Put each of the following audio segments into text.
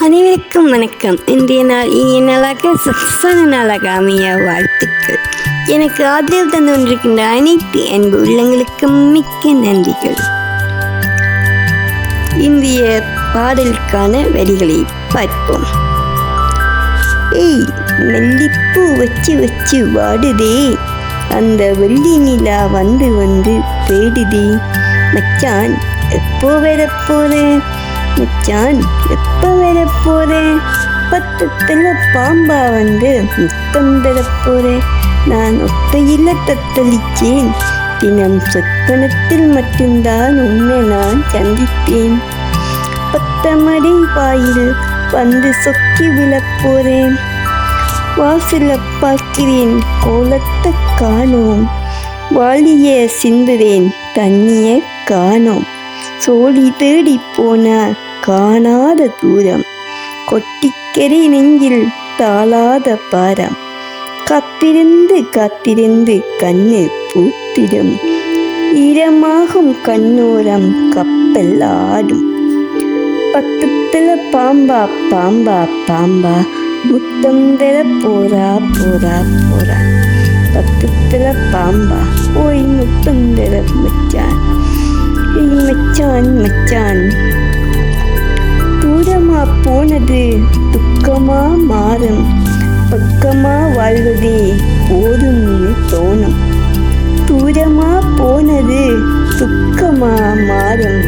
அனைவருக்கும் வணக்கம். இன்றைய நாள் இனிய நாளாக சக்சன நாளாக அமைய வாழ்த்துக்கள். எனக்கு ஆதரவு தந்து கொண்டிருக்கின்ற அனைத்து அன்பு உள்ளங்களுக்கும் மிக்க நன்றிகள். இன்றைய பாடலுக்கான வரிகளை பார்ப்போம். மல்லிப்பூ வச்சு வச்சு வாடுதே, அந்த வெள்ளி நிலா வந்து வந்து தேடுதே, மச்சான் எப்போ வரப்போறேன், மச்சான் எப்போ வரப்போறேன், பத்தத்தில் பாம்பா வந்து முத்தம் தரப்போறேன், நான் ஒத்தையில் தத்தளிச்சேன், தினம் சொப்பனத்தில் மட்டும்தான் உன்னை நான் சந்தித்தேன், பத்தமடை வாயில் வந்து சொக்கி விழப்போறேன், வாசல பார்க்கிறேன் கோலத்தை காணோம், வாளிய சிந்துறேன் தண்ணிய காணோம், சோழி தேடி போனா காணாத தூரம், கொட்டிக்கரை நெஞ்சில் தாளாத பாரம், காத்திருந்து காத்திருந்து கண்ணு பூத்திடும், ஈரமாகும் கண்ணோரம் கப்பல் ஆடும், பக்கத்துல பாம்பா பாம்பா பாம்பா முத்தம் தர போரா போரா போரா, பக்கத்துல பாம்பா போய் முத்தம் தர மச்சான், மச்சான் மச்சான், தூரமா போனது துக்கமா மாறும், பக்கமா வாழ்வதே போதும்னு தோணும், தூரமா போனது துக்கமா மாறும்,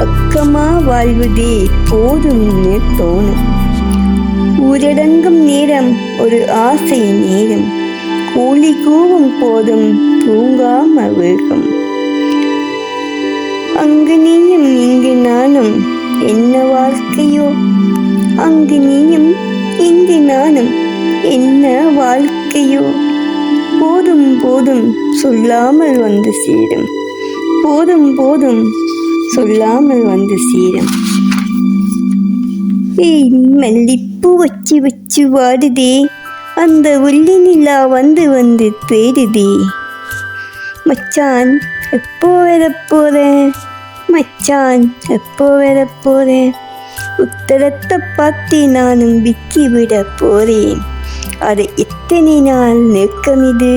பக்கமா வாழ்வதே போதும்னு தோணும், ஊரடங்கும் நேரம் ஒரு ஆசை நேரம், கூலி கூவும் போதும் தூங்காம வேகம், அங்கு நீயும் இங்கு நானும் என்ன வாழ்க்கையோ, அங்கு நீயும் இங்கு நானும் என்ன வாழ்க்கையோ, போதும் போதும் சொல்லாமல் வந்து சேரும், போதும் போதும் சொல்லாமல் வந்து சேரும், மல்லிப்பூ வச்சு வச்சு வாடுதே, அந்த வெள்ளி நிலா வந்து வந்து தேடுதே, மச்சான் எப்போ வரப்போறேன், மச்சான் எப்போ வரப்போறேன், உத்தரத்தை பார்த்து நானும் விக்கி விட போறேன், அது எத்தனை நாள் நெருக்கமிது,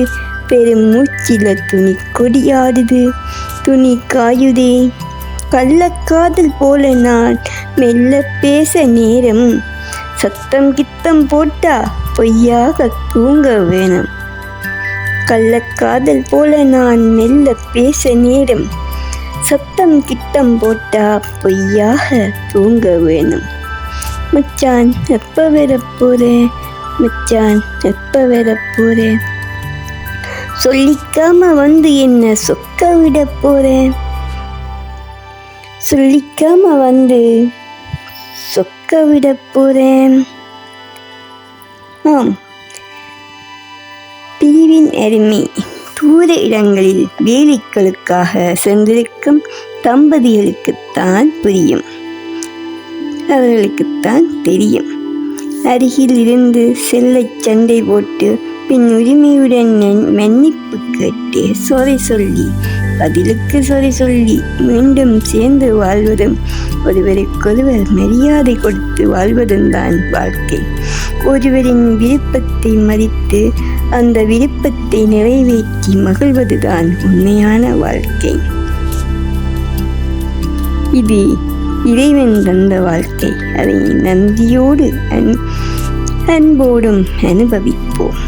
பெரும் மூச்சில துணி கொடியாடுது, துணி காயுதே, கள்ளக்காதல் போல நான் மெல்ல பேச நேரம், சத்தம் கித்தம் போட்டா பொய்யாக தூங்க வேணும், கள்ளக்காதல் போல நான் மெல்ல பேச நேரம், சத்தம் கிட்டம் போட்டா பொய்யாக தூங்க வேணும், மச்சான் எப்ப வரப்போறேன், மச்சான் எப்ப வரப்போறேன், சொல்லிக்காம வந்து என்ன சொக்க விட போறேன், சொல்லிக்காம வந்து சொக்க விட போறேன். ஆம், பிரிவின் அருமை தூர இடங்களில் வேலைகளுக்காக சென்றிருக்கும் தம்பதிகளுக்குத்தான் புரியும், அவர்களுக்குத்தான் தெரியும், அருகில் இருந்து செல்ல சண்டை போட்டு பின் உரிமையுடன் மன்னிப்பு கேட்டு சொறை சொல்லி பதிலுக்கு சொறை சொல்லி மீண்டும் சேர்ந்து வாழ்வதும், ஒருவருக்கொருவர் மரியாதை கொடுத்து வாழ்வதும் தான் வாழ்க்கை. ஒருவரின் விருப்பத்தை மதித்து அந்த விருப்பத்தை நிறைவேற்றி மகிழ்வதுதான் உண்மையான வாழ்க்கை. இது இறைவன் தந்த வாழ்க்கை, அதை நன்றியோடு அன்போடும் அனுபவிப்போம்.